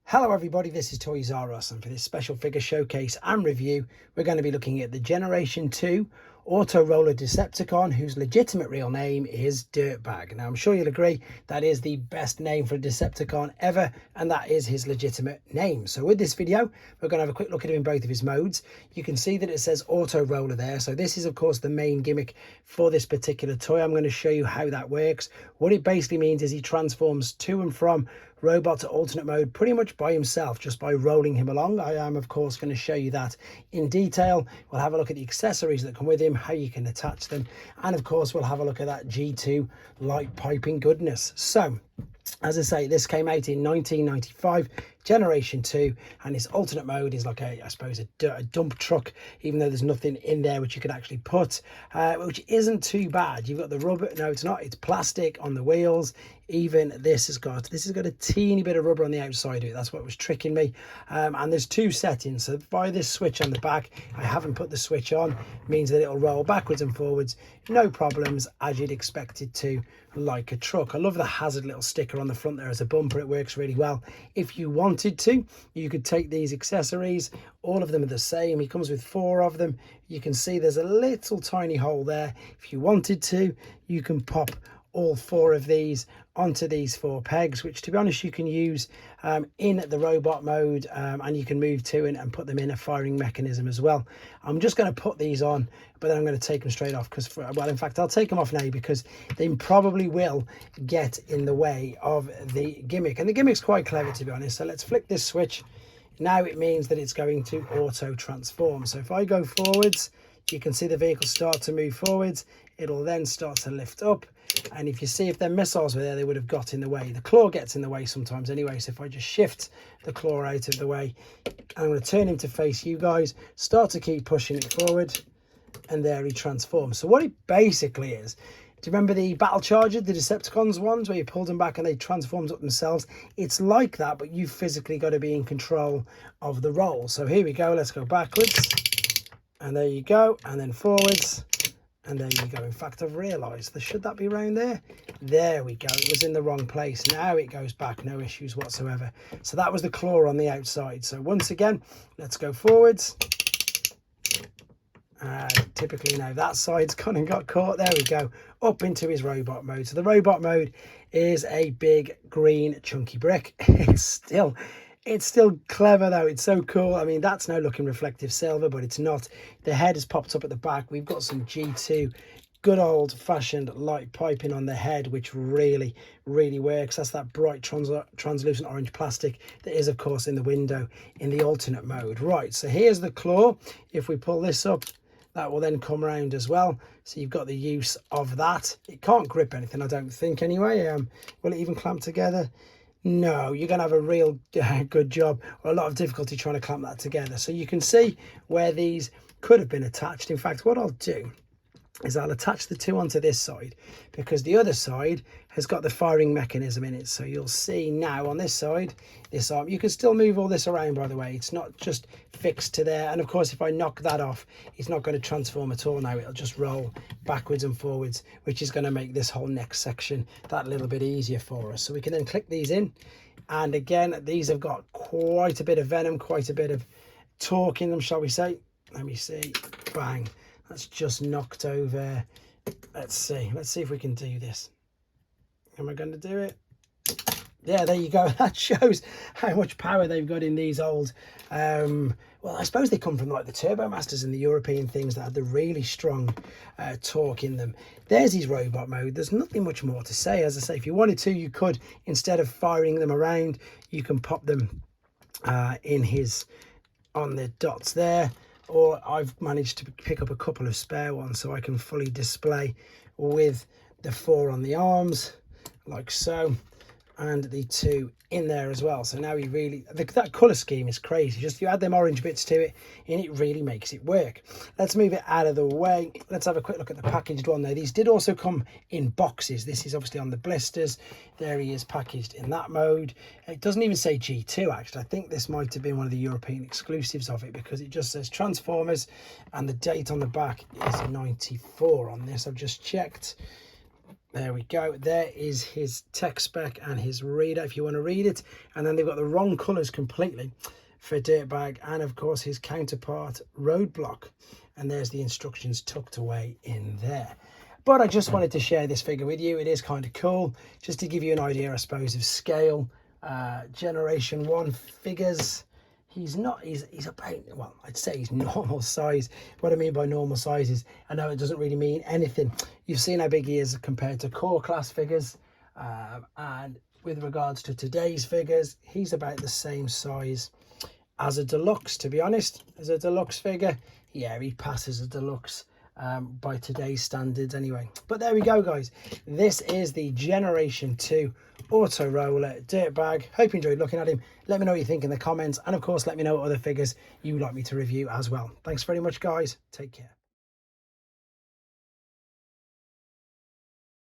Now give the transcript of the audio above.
Hello everybody, this is Toys R Us, and for this special figure showcase and review we're going to be looking at the Generation 2 Auto Roller Decepticon, whose legitimate real name is Dirtbag. Now I'm sure you'll agree that is the best name for a Decepticon ever, and that is his legitimate name. So with this video we're going to have a quick look at him in both of his modes. You can see that it says Auto Roller there, so this is of course the main gimmick for this particular toy. I'm going to show you how that works. What it basically means is he transforms to and from robot to alternate mode pretty much by himself, just by rolling him along. I am of course going to show you that in detail. We'll have a look at the accessories that come with him, how you can attach them, and of course we'll have a look at that G2 light piping goodness. So as I say, this came out in 1995, Generation 2, and its alternate mode is like I suppose a dump truck, even though there's nothing in there which you could actually put, which isn't too bad. You've got the rubber, no it's not, it's plastic on the wheels. Even this has got a teeny bit of rubber on the outside of it. That's what was tricking me. And there's two settings. So by this switch on the back, I haven't put the switch on, means that it'll roll backwards and forwards, no problems, as you'd expect it to, like a truck. I love the hazard little sticker on the front there as a bumper. It works really well. If you wanted to, you could take these accessories, all of them are the same. He comes with 4 of them. You can see there's a little tiny hole there. If you wanted to, you can pop all 4 of these onto these 4 pegs, which to be honest you can use in the robot mode, and you can move to and put them in a firing mechanism as well. I'm just going to put these on, but then I'm going to take them straight off because, well, in fact I'll take them off now because they probably will get in the way of the gimmick, and the gimmick's quite clever to be honest. So let's flick this switch. Now it means that it's going to auto transform. So if I go forwards, you can see the vehicle start to move forwards. It'll then start to lift up, and if you see, if their missiles were there, they would have got in the way. The claw gets in the way sometimes anyway, so if I just shift the claw out of the way, I'm going to turn him to face you guys, start to keep pushing it forward, and there he transforms. So what it basically is, do you remember the battle charger, the Decepticons ones, where you pulled them back and they transformed up themselves? It's like that, but you've physically got to be in control of the roll. So here we go, let's go backwards, and there you go, and then forwards, and there you go. In fact, I've realised, should that be around there? There we go, it was in the wrong place. Now it goes back, no issues whatsoever. So that was the claw on the outside. So once again, let's go forwards. Typically now that side's gone and got caught. There we go, up into his robot mode. So the robot mode is a big green chunky brick. It's still clever though. It's so cool. I mean, that's now looking reflective silver, but it's not. The head has popped up at the back. We've got some G2 good old-fashioned light piping on the head, which really works. That's that bright translucent orange plastic that is of course in the window in the alternate mode. Right, so here's the claw. If we pull this up, that will then come around as well, so you've got the use of that. It can't grip anything, I don't think anyway. Will it even clamp together? No, you're going to have a real good job, or a lot of difficulty trying to clamp that together. So you can see where these could have been attached. In fact, what I'll do is I'll attach the 2 onto this side, because the other side has got the firing mechanism in it. So you'll see now on this side, this arm, you can still move all this around, by the way. It's not just fixed to there. And of course, if I knock that off, it's not going to transform at all now. It'll just roll backwards and forwards, which is going to make this whole next section that little bit easier for us. So we can then click these in. And again, these have got quite a bit of venom, quite a bit of torque in them, shall we say. Let me see. Bang. That's just knocked over. Let's see if we can do this. Am I going to do it? Yeah, there you go. That shows how much power they've got in these old, well, I suppose they come from like the Turbo Masters and the European things that had the really strong torque in them. There's his robot mode. There's nothing much more to say. As I say, if you wanted to, you could, instead of firing them around, you can pop them on the dots there. Or I've managed to pick up a couple of spare ones so I can fully display with the 4 on the arms, like so, and the 2 in there as well. So now that colour scheme is crazy. Just you add them orange bits to it and it really makes it work. Let's move it out of the way. Let's have a quick look at the packaged one. Now these did also come in boxes. This is obviously on the blisters. There he is packaged in that mode. It doesn't even say G2 actually. I think this might have been one of the European exclusives of it, because it just says Transformers and the date on the back is 94 on this. I've just checked. There we go. There is his tech spec and his reader if you want to read it. And then they've got the wrong colours completely for Dirtbag, and of course his counterpart Roadblock. And there's the instructions tucked away in there. But I just wanted to share this figure with you. It is kind of cool, just to give you an idea, I suppose, of scale. Generation 1 figures. He's about, well, I'd say he's normal size. What I mean by normal size is, I know it doesn't really mean anything. You've seen how big he is compared to core class figures. And with regards to today's figures, he's about the same size as a deluxe, to be honest. As a deluxe figure, yeah, he passes a deluxe by today's standards anyway. But there we go, guys. This is the Generation 2 Auto Roller Dirtbag. Hope you enjoyed looking at him. Let me know what you think in the comments, and of course let me know what other figures you'd like me to review as well. Thanks very much, guys. Take care.